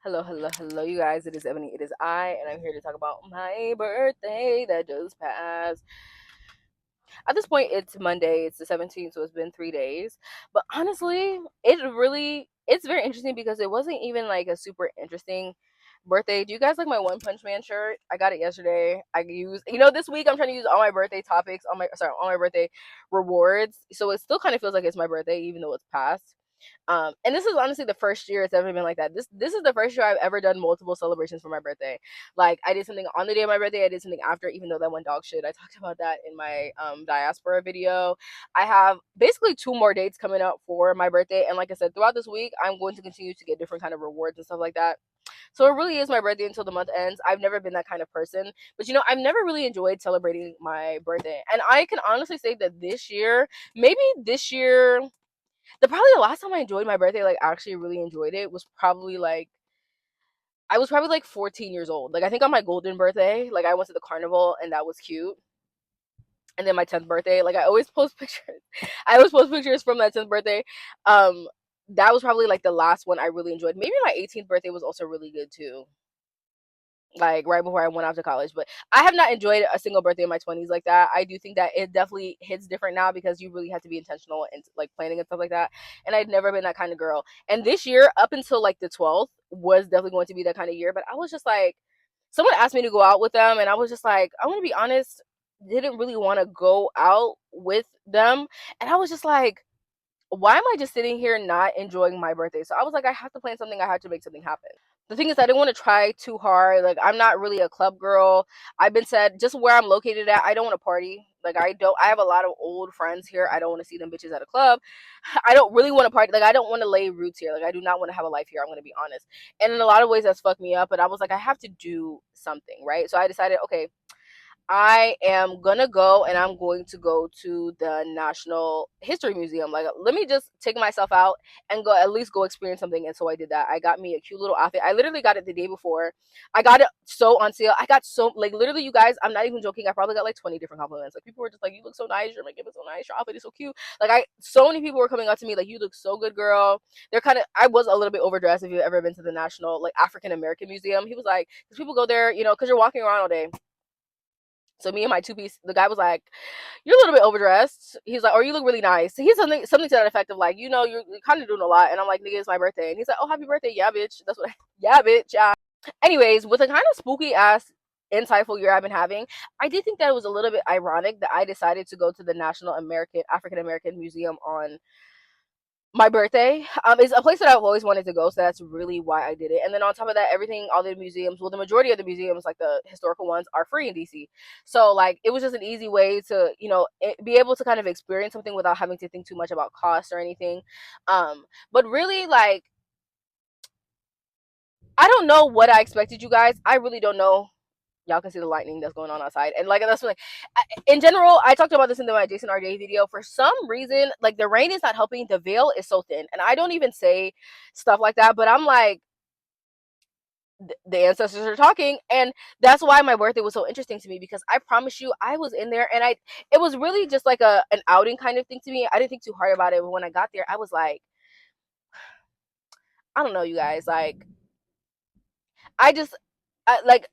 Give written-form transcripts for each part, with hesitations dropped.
Hello, you guys. It is Ebony. It is I, and I'm here to talk about my birthday that just passed. At this point, it's Monday. It's the 17th, so it's been 3 days. But honestly, it's very interesting because it wasn't even like a super interesting birthday. Do you guys like my One Punch Man shirt? I got it yesterday. This week I'm trying to use all my birthday topics, all my birthday rewards. So it still kind of feels like it's my birthday, even though it's past. And this is honestly the first year it's ever been like that. This is the first year I've ever done multiple celebrations for my birthday. Like I did something on the day of my birthday, I did something after, even though that went dog shit. I talked about that in my diaspora video. I have basically 2 more dates coming up for my birthday, and like I said, throughout this week, I'm going to continue to get different kind of rewards and stuff like that. So it really is my birthday until the month ends. I've never been that kind of person. But I've never really enjoyed celebrating my birthday. And I can honestly say that maybe this year, the last time I enjoyed my birthday, like actually really enjoyed it, was probably like I was probably like 14 years old. Like I think on my golden birthday, like I went to the carnival and that was cute. And then my 10th birthday, like I always post pictures. I always post pictures from my 10th birthday. Um that was probably like the last one I really enjoyed. Maybe my 18th birthday was also really good too, like right before I went off to college. But I have not enjoyed a single birthday in my 20s like that. I do think that it definitely hits different now because you really have to be intentional and like planning and stuff like that. And I'd never been that kind of girl. And this year, up until like the 12th, was definitely going to be that kind of year. But I was just like, someone asked me to go out with them, and I was just like, I want to be honest, didn't really want to go out with them. And I was just like, why am I just sitting here not enjoying my birthday? So I was like, I have to plan something. I have to make something happen. The thing is, I didn't want to try too hard. Like, I'm not really a club girl. I've been said just where I'm located at, I don't want to party. Like, I have a lot of old friends here. I don't want to see them bitches at a club. I don't really want to party. Like, I don't want to lay roots here. Like, I do not want to have a life here. I'm going to be honest. And in a lot of ways, that's fucked me up. But I was like, I have to do something, right? So I decided, okay, I am gonna go and I'm going to go to the National History Museum. Like, let me just take myself out and go at least go experience something. And so I did that. I got me a cute little outfit. I literally got it the day before. I got it so on sale. I got so, like, literally, you guys, I'm not even joking. I probably got like 20 different compliments. Like, people were just like, you look so nice. Your makeup is so nice. Your outfit is so cute. So many people were coming up to me like, you look so good, girl. I was a little bit overdressed if you've ever been to the National, like, African American Museum. He was like, because people go there, because you're walking around all day. So me and my two piece, the guy was like, "You're a little bit overdressed." He's like, "Or you look really nice." He's something to that effect of like, you're kind of doing a lot. And I'm like, "Nigga, it's my birthday." And he's like, "Oh, happy birthday, yeah, bitch." That's what, yeah, bitch, yeah. Anyways, with a kind of spooky ass, insightful year I've been having, I did think that it was a little bit ironic that I decided to go to the National African American Museum on my birthday. Is a place that I've always wanted to go, so that's really why I did it. And then on top of that, all the museums, well, the majority of the museums, like the historical ones, are free in DC. So like, it was just an easy way to, be able to kind of experience something without having to think too much about cost or anything. But really, like, I don't know what I expected, you guys. I really don't know. Y'all can see the lightning that's going on outside, and like that's like, in general, I talked about this in my Jason RJ video. For some reason, like the rain is not helping. The veil is so thin, and I don't even say stuff like that, but I'm like, the ancestors are talking, and that's why my birthday was so interesting to me, because I promise you, I was in there, and it was really just like an outing kind of thing to me. I didn't think too hard about it, but when I got there, I was like, I don't know, you guys, like, I just, like,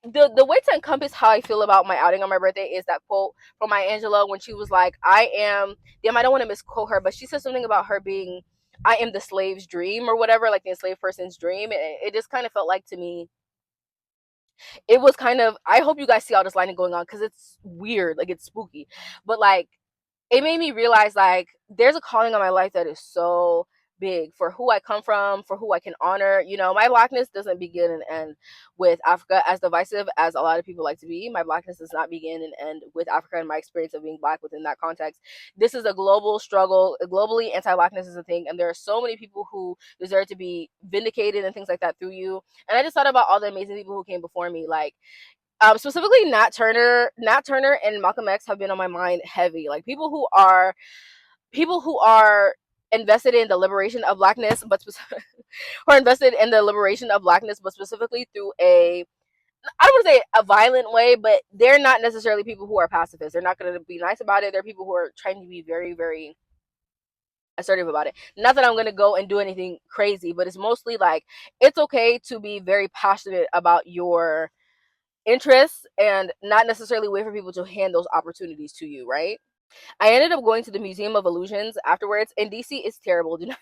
the way to encompass how I feel about my outing on my birthday is that quote from Maya Angelou when she was like, I am, damn, I don't want to misquote her, but she said something about her being, I am the slave's dream or whatever, like the enslaved person's dream. It just kind of felt like to me, it was kind of, I hope you guys see all this lighting going on because it's weird, like it's spooky, but like, it made me realize like there's a calling on my life that is so big for who I come from, for who I can honor. My blackness doesn't begin and end with Africa, as divisive as a lot of people like to be. My blackness does not begin and end with Africa and my experience of being black within that context. This is a global struggle. Globally, anti-blackness is a thing, and there are so many people who deserve to be vindicated and things like that through you. And I just thought about all the amazing people who came before me, like, specifically Nat Turner and Malcolm X have been on my mind heavy. Like people who are invested in the liberation of blackness, but who are invested in the liberation of blackness, but specifically through I don't want to say a violent way, but they're not necessarily people who are pacifists. They're not going to be nice about it. They're people who are trying to be very, very assertive about it. Not that I'm gonna go and do anything crazy, but it's mostly like it's okay to be very passionate about your interests and not necessarily wait for people to hand those opportunities to you, right? I ended up going to the Museum of Illusions afterwards, and DC is terrible. Do not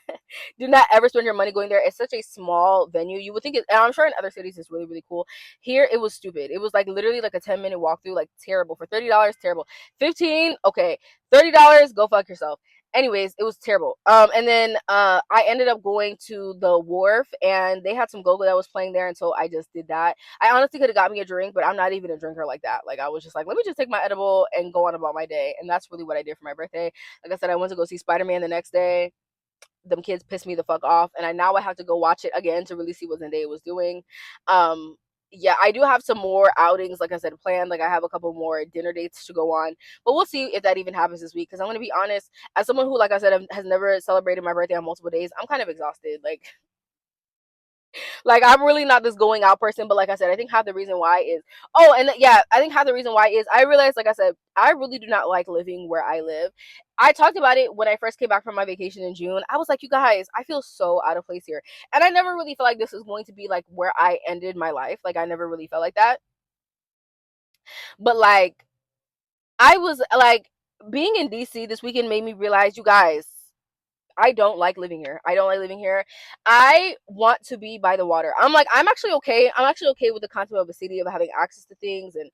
do not ever spend your money going there. It's such a small venue. You would think it, and I'm sure in other cities it's really really cool. Here it was stupid. It was like literally like a 10-minute walkthrough, like terrible for $30. Terrible. 15, okay. $30, go fuck yourself. Anyways, it was terrible. And then I ended up going to the wharf, and they had some go-go that was playing there, and so I just did that. I honestly could have got me a drink, but I'm not even a drinker like that. Like I was just like, let me just take my edible and go on about my day, and that's really what I did for my birthday. Like I said, I went to go see Spider-Man the next day. Them kids pissed me the fuck off, and I have to go watch it again to really see what Zendaya was doing. Um, yeah, I do have some more outings, like I said, planned. Like I have a couple more dinner dates to go on, but we'll see if that even happens this week. Because I'm gonna be honest, as someone who, like I said, has never celebrated my birthday on multiple days, I'm kind of exhausted. Like I'm really not this going out person, but like I said, I think half the reason why is yeah, I think half the reason why is I realized, like I said, I really do not like living where I live. I talked about it when I first came back from my vacation in June. I was like, you guys, I feel so out of place here. And I never really felt like this was going to be like where I ended my life. Like I never really felt like that. But like I was like being in DC this weekend made me realize, you guys, I don't like living here. I don't like living here. I want to be by the water. I'm like, I'm actually okay. I'm actually okay with the concept of a city, of having access to things. And,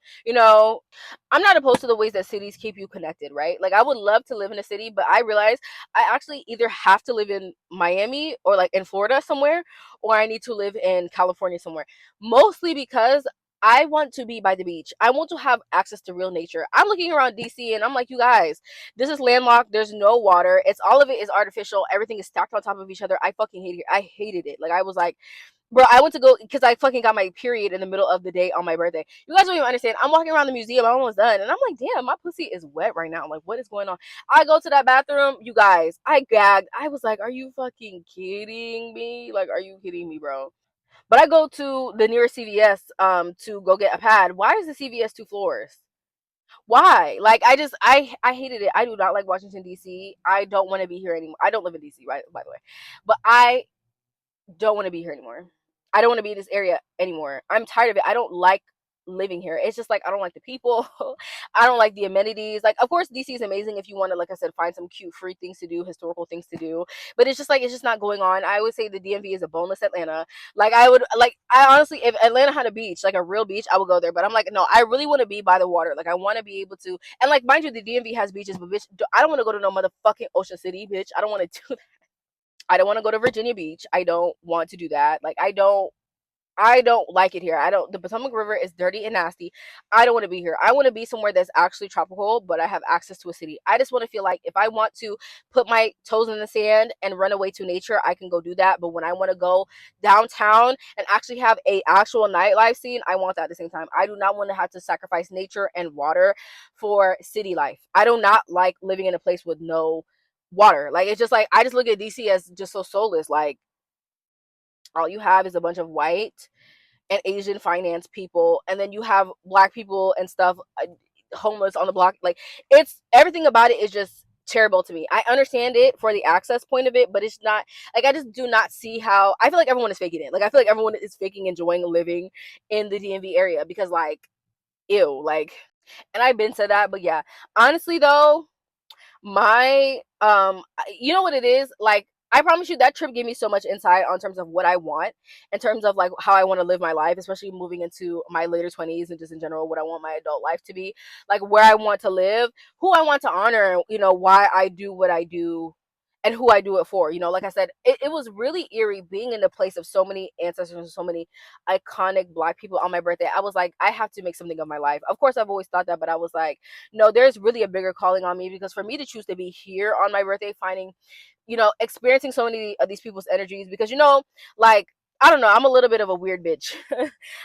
I'm not opposed to the ways that cities keep you connected, right? Like, I would love to live in a city, but I realize I actually either have to live in Miami or like in Florida somewhere, or I need to live in California somewhere. Mostly because I want to be by the beach. I want to have access to real nature. I'm looking around DC and I'm like, you guys, this is landlocked. There's no water. It's all of it is artificial. Everything is stacked on top of each other. I fucking hate it. I hated it. Like I was like, bro, I went to go because I fucking got my period in the middle of the day on my birthday. You guys don't even understand. I'm walking around the museum. I'm almost done, and I'm like, damn, my pussy is wet right now. I'm like, what is going on? I go to that bathroom. You guys, I gagged. I was like, are you fucking kidding me? Like, are you kidding me, bro? But I go to the nearest CVS to go get a pad. Why is the CVS 2 floors? Why? Like I hated it. I do not like Washington DC. I don't want to be here anymore. I don't live in DC, right, by the way. But I don't want to be here anymore. I don't want to be in this area anymore. I'm tired of it. I don't like living here. It's just like I don't like the people. I don't like the amenities. Like of course DC is amazing if you want to, like I said, find some cute free things to do, historical things to do. But it's just like it's just not going on. I would say the DMV is a boneless Atlanta. Like I honestly, if Atlanta had a beach, like a real beach, I would go there. But I'm like, no, I really want to be by the water. Like I want to be able to, and like mind you, the DMV has beaches, but bitch, I don't want to go to no motherfucking Ocean City, bitch. I don't want to do I don't want to go to Virginia Beach. I don't want to do that. Like I don't like it here. I don't The Potomac River is dirty and nasty. I don't want to be here. I want to be somewhere that's actually tropical, but I have access to a city. I just want to feel like if I want to put my toes in the sand and run away to nature, I can go do that. But when I want to go downtown and actually have a actual nightlife scene, I want that at the same time. I do not want to have to sacrifice nature and water for city life. I do not like living in a place with no water. Like it's just like I just look at DC as just so soulless. Like all you have is a bunch of white and Asian finance people, and then you have black people and stuff, homeless on the block. Like it's everything about it is just terrible to me. I understand it for the access point of it, but it's not like I just do not see how I feel like everyone is faking it. Like I feel like everyone is faking enjoying living in the DMV area because like ew, like and I've been to that, but yeah. Honestly though, my you know what it is, like I promise you that trip gave me so much insight on terms of what I want, in terms of like how I want to live my life, especially moving into my later 20s and just in general what I want my adult life to be, like where I want to live, who I want to honor, why I do what I do and who I do it for. Like I said, it was really eerie being in the place of so many ancestors and so many iconic black people on my birthday. I was like, I have to make something of my life. Of course I've always thought that, but I was like, no, there's really a bigger calling on me, because for me to choose to be here on my birthday, finding, experiencing so many of these people's energies, because, like, I don't know, I'm a little bit of a weird bitch.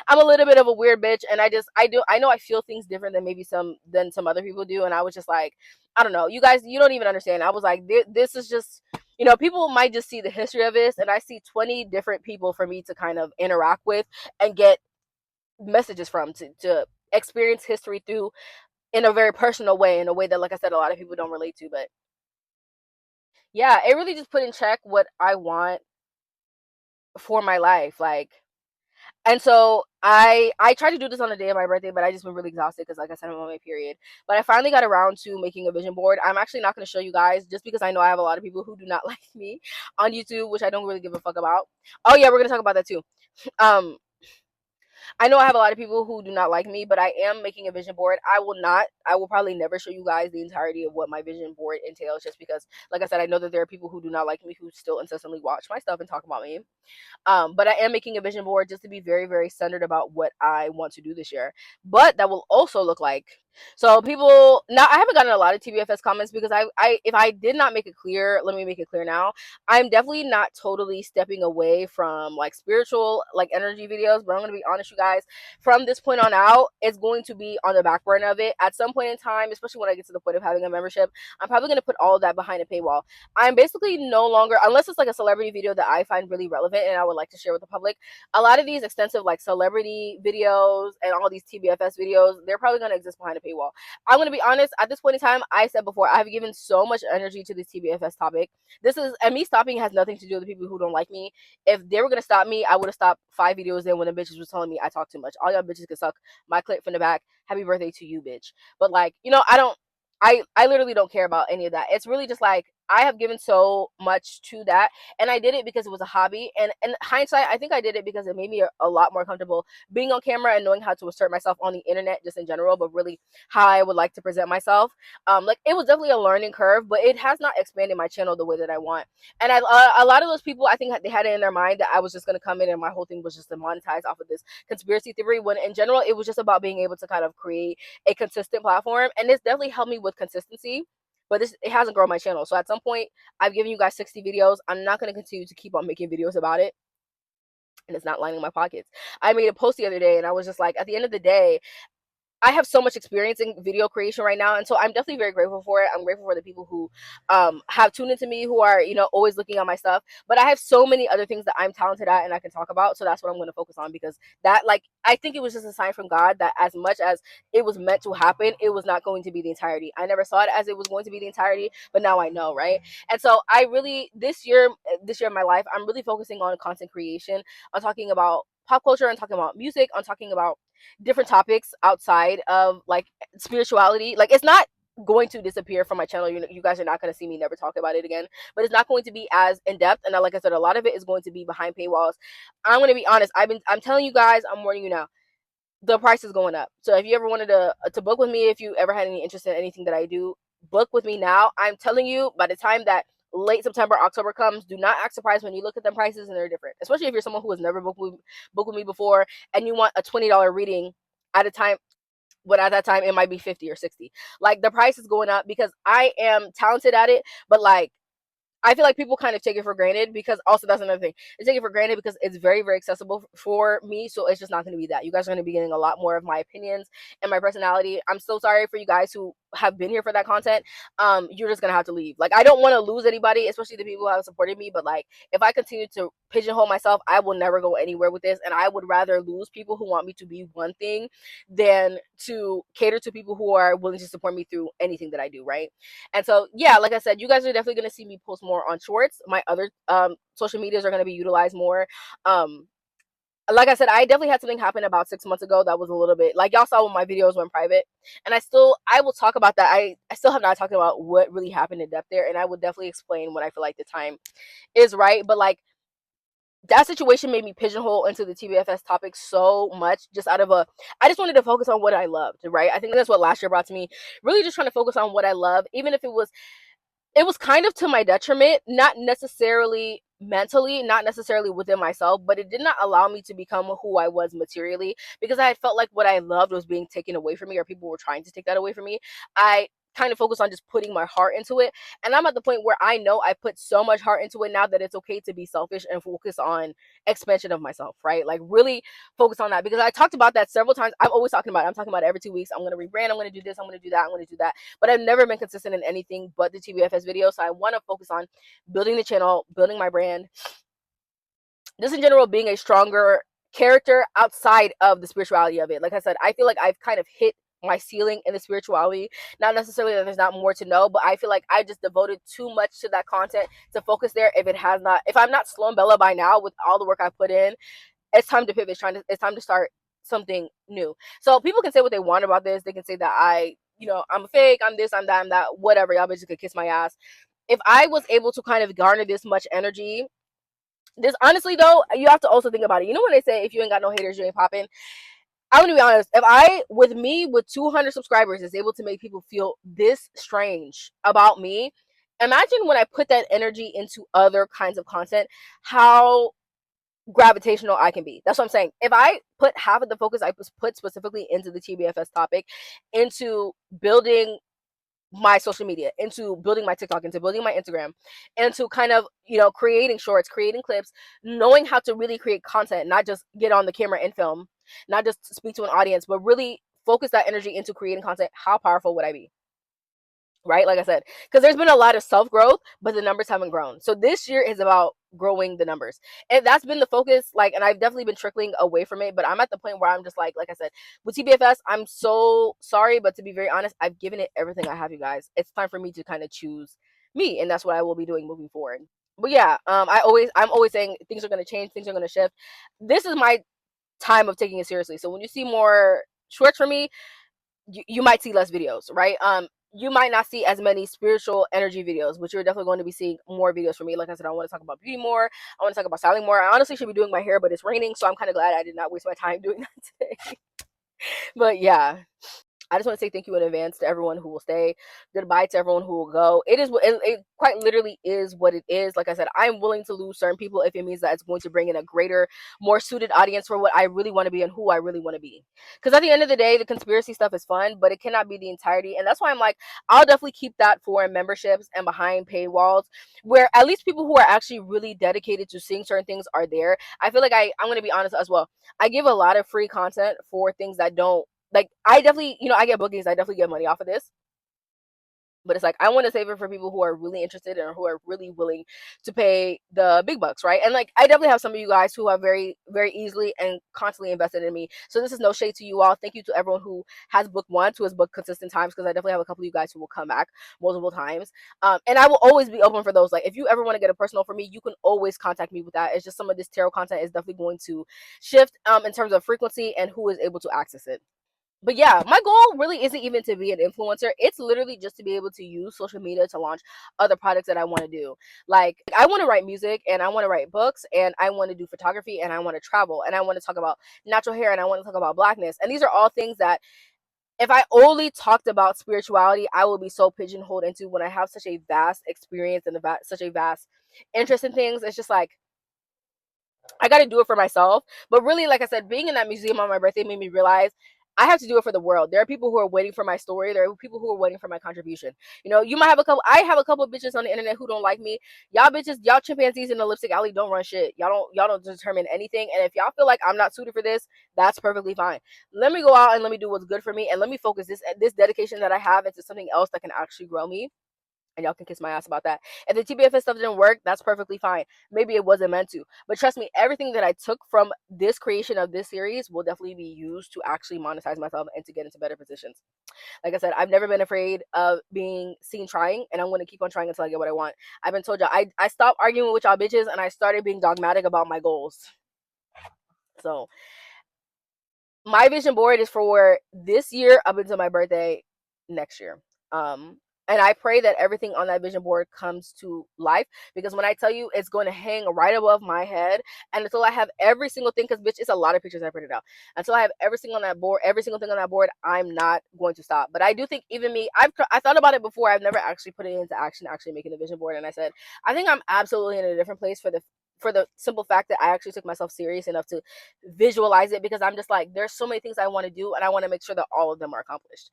I'm a little bit of a weird bitch, and I know I feel things different than maybe some other people do, and I was just like, I don't know, you guys, you don't even understand. I was like, this is just, people might just see the history of this, and I see 20 different people for me to kind of interact with and get messages from, to experience history through in a very personal way, in a way that, like I said, a lot of people don't relate to. But yeah, it really just put in check what I want for my life. Like, and so I tried to do this on the day of my birthday, but I just been really exhausted because, like I said, I'm on my period. But I finally got around to making a vision board. I'm actually not going to show you guys just because I know I have a lot of people who do not like me on YouTube, which I don't really give a fuck about. Oh yeah, we're gonna talk about that too. Um, I know I have a lot of people who do not like me, but I am making a vision board. I will probably never show you guys the entirety of what my vision board entails, just because, like I said, I know that there are people who do not like me who still incessantly watch my stuff and talk about me. But I am making a vision board just to be very, very centered about what I want to do this year. But that will also look like, so people now, I haven't gotten a lot of TBFS comments because I if I did not make it clear, let me make it clear now. I'm definitely not totally stepping away from like spiritual like energy videos, but I'm gonna be honest, you guys, from this point on out, it's going to be on the back burner of it. At some point in time, especially when I get to the point of having a membership, I'm probably gonna put all of that behind a paywall. I'm basically no longer, unless it's like a celebrity video that I find really relevant and I would like to share with the public. A lot of these extensive like celebrity videos and all these TBFS videos, they're probably going to exist behind a paywall. I'm going to be honest, at this point in time, I said before, I've given so much energy to this TBFS topic. This is, and me stopping has nothing to do with the people who don't like me. If they were going to stop me, I would have stopped 5 videos in when the bitches was telling me I talk too much. All y'all bitches can suck my clit from the back. Happy birthday to you, bitch. But like, I literally don't care about any of that. It's really just like I have given so much to that, and I did it because it was a hobby. And in hindsight, I think I did it because it made me a lot more comfortable being on camera and knowing how to assert myself on the internet, just in general, but really how I would like to present myself. Like it was definitely a learning curve, but it has not expanded my channel the way that I want. And a lot of those people, I think they had it in their mind that I was just gonna come in and my whole thing was just to monetize off of this conspiracy theory. When in general, it was just about being able to kind of create a consistent platform, and this definitely helped me with consistency. But it hasn't grown my channel. So at some point, I've given you guys 60 videos. I'm not going to continue to keep on making videos about it, and it's not lining my pockets. I made a post the other day and I was just like, at the end of the day, I have so much experience in video creation right now, and so I'm definitely very grateful for it. I'm grateful for the people who have tuned into me, who are always looking at my stuff. But I have so many other things that I'm talented at and I can talk about, so that's what I'm going to focus on, because that, like, I think it was just a sign from God that as much as it was meant to happen, it was not going to be the entirety. I never saw it as it was going to be the entirety, but now I know, right? And so I really this year of my life, I'm really focusing on content creation, on talking about pop culture, and talking about music, on talking about different topics outside of like spirituality. Like it's not going to disappear from my channel. You guys are not going to see me never talk about it again, but it's not going to be as in depth. And like I said, a lot of it is going to be behind paywalls. I'm going to be honest. I'm telling you guys, I'm warning you now, the price is going up. So if you ever wanted to book with me, if you ever had any interest in anything that I do, book with me now. I'm telling you, by the time that late September, October comes, do not act surprised when you look at them prices and they're different. Especially if you're someone who has never booked with me before and you want a $20 reading at a time, but at that time it might be 50 or 60. Like the price is going up because I am talented at it, but like I feel like people kind of take it for granted, because also that's another thing. They take it for granted because it's very, very accessible for me. So it's just not going to be that. You guys are going to be getting a lot more of my opinions and my personality. I'm so sorry for you guys who have been here for that content. You're just going to have to leave. Like, I don't want to lose anybody, especially the people who have supported me. But like, if I continue to pigeonhole myself, I will never go anywhere with this. And I would rather lose people who want me to be one thing than to cater to people who are willing to support me through anything that I do. Right. And so, yeah, like I said, you guys are definitely going to see me post more on shorts. My other social medias are going to be utilized more. Like I said, I definitely had something happen about 6 months ago that was a little bit like y'all saw when my videos went private, and I will talk about that. I still have not talked about what really happened in depth there, and I will definitely explain when I feel like the time is right. But like, that situation made me pigeonhole into the TBFS topic so much, just out of I just wanted to focus on what I loved, right? I think that's what last year brought to me, really just trying to focus on what I love, even if it was kind of to my detriment, not necessarily mentally, not necessarily within myself, but it did not allow me to become who I was materially, because I had felt like what I loved was being taken away from me, or people were trying to take that away from me. I kind of focused on just putting my heart into it. And I'm at the point where I know I put so much heart into it now that it's okay to be selfish and focus on expansion of myself, right? Like really focus on that, because I talked about that several times. I'm always talking about it. I'm talking about it every 2 weeks. I'm going to rebrand. I'm going to do this. I'm going to do that. I'm going to do that. But I've never been consistent in anything but the TBFS video. So I want to focus on building the channel, building my brand, just in general, being a stronger character outside of the spirituality of it. Like I said, I feel like I've kind of hit my ceiling in the spirituality. Not necessarily that there's not more to know, but I feel like I just devoted too much to that content to focus there. If I'm not Sloan Bella by now with all the work I put in, it's time to pivot. It's time to start something new. So people can say what they want about this. They can say that I'm a fake, I'm this, I'm that, I'm that, whatever. Y'all bitches could kiss my ass. If I was able to kind of garner this much energy, this honestly though, you have to also think about it. You know when they say if you ain't got no haters, you ain't popping. I'm gonna be honest. If I, with me, with 200 subscribers, is able to make people feel this strange about me, imagine when I put that energy into other kinds of content, how gravitational I can be. That's what I'm saying. If I put half of the focus I put specifically into the TBFS topic, into building my social media, into building my TikTok, into building my Instagram, into kind of, creating shorts, creating clips, knowing how to really create content, not just get on the camera and film, not just speak to an audience, but really focus that energy into creating content, how powerful would I be? Right? Like I said, because there's been a lot of self growth, but the numbers haven't grown. So this year is about growing the numbers. And that's been the focus. Like, and I've definitely been trickling away from it, but I'm at the point where I'm just like I said, with TBFS, I'm so sorry, but to be very honest, I've given it everything I have, you guys. It's time for me to kind of choose me, and that's what I will be doing moving forward. But yeah, I'm always saying things are going to change, things are going to shift. This is my time of taking it seriously. So when you see more shorts from me, you might see less videos, right? You might not see as many spiritual energy videos, but you're definitely going to be seeing more videos from me. Like I said, I want to talk about beauty more. I want to talk about styling more. I honestly should be doing my hair, but it's raining, so I'm kind of glad I did not waste my time doing that today. But yeah, I just want to say thank you in advance to everyone who will stay. Goodbye to everyone who will go. It quite literally is what it is. Like I said, I'm willing to lose certain people if it means that it's going to bring in a greater, more suited audience for what I really want to be and who I really want to be. Because at the end of the day, the conspiracy stuff is fun, but it cannot be the entirety. And that's why I'm like, I'll definitely keep that for memberships and behind paywalls, where at least people who are actually really dedicated to seeing certain things are there. I feel like I'm going to be honest as well. I give a lot of free content for things that don't, like, I definitely, I get bookings, I definitely get money off of this, but it's like I want to save it for people who are really interested and who are really willing to pay the big bucks, right? And like I definitely have some of you guys who are very, very easily and constantly invested in me. So this is no shade to you all. Thank you to everyone who has booked once, who has booked consistent times, because I definitely have a couple of you guys who will come back multiple times. And I will always be open for those. Like if you ever want to get a personal for me, you can always contact me with that. It's just some of this tarot content is definitely going to shift in terms of frequency and who is able to access it. But yeah, my goal really isn't even to be an influencer. It's literally just to be able to use social media to launch other products that I want to do. Like I want to write music and I want to write books and I want to do photography and I want to travel and I want to talk about natural hair and I want to talk about blackness. And these are all things that if I only talked about spirituality, I will be so pigeonholed into. When I have such a vast experience and such a vast interest in things. It's just like I got to do it for myself. But really, like I said, being in that museum on my birthday made me realize I have to do it for the world. There are people who are waiting for my story. There are people who are waiting for my contribution. You might have I have a couple of bitches on the internet who don't like me. Y'all bitches, y'all chimpanzees in the lipstick alley don't run shit. Y'all don't determine anything. And if y'all feel like I'm not suited for this, that's perfectly fine. Let me go out and let me do what's good for me. And let me focus this dedication that I have into something else that can actually grow me, and y'all can kiss my ass about that. If the TBFS stuff didn't work, that's perfectly fine. Maybe it wasn't meant to. But trust me, everything that I took from this creation of this series will definitely be used to actually monetize myself and to get into better positions. Like I said, I've never been afraid of being seen trying, and I'm going to keep on trying until I get what I want. I've been told y'all, I stopped arguing with y'all bitches, and I started being dogmatic about my goals. So my vision board is for this year up until my birthday next year. Um, and I pray that everything on that vision board comes to life, because when I tell you it's going to hang right above my head, and until I have every single thing, because bitch, it's a lot of pictures I printed out. Until I have every single thing on that board, I'm not going to stop. But I do think even me, I thought about it before. I've never actually put it into action, actually making a vision board. And I said, I think I'm absolutely in a different place for the simple fact that I actually took myself serious enough to visualize it, because I'm just like, there's so many things I want to do and I want to make sure that all of them are accomplished.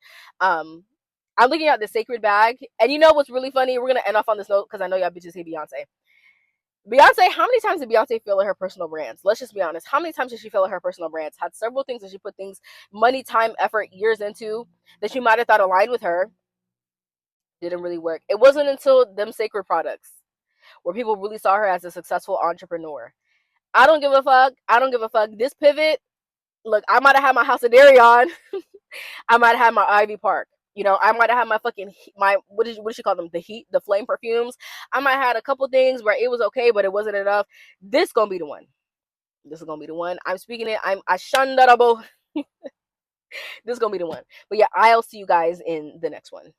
I'm looking at the sacred bag, and you know what's really funny? We're gonna end off on this note because I know y'all bitches hate Beyonce. Beyonce, how many times did Beyonce fail at her personal brands? Let's just be honest. How many times did she fail at her personal brands? Had several things that she put things, money, time, effort, years into that she might have thought aligned with her. Didn't really work. It wasn't until them sacred products where people really saw her as a successful entrepreneur. I don't give a fuck. I don't give a fuck. This pivot, look, I might have had my house of dairy on. I might have my Ivy Park. You know, I might have had my fucking my what did she call them? The heat, the flame perfumes. I might have had a couple things where it was okay, but it wasn't enough. This gonna be the one. This is gonna be the one. I'm speaking it. I'm Ashandarabo. This is gonna be the one. But yeah, I'll see you guys in the next one.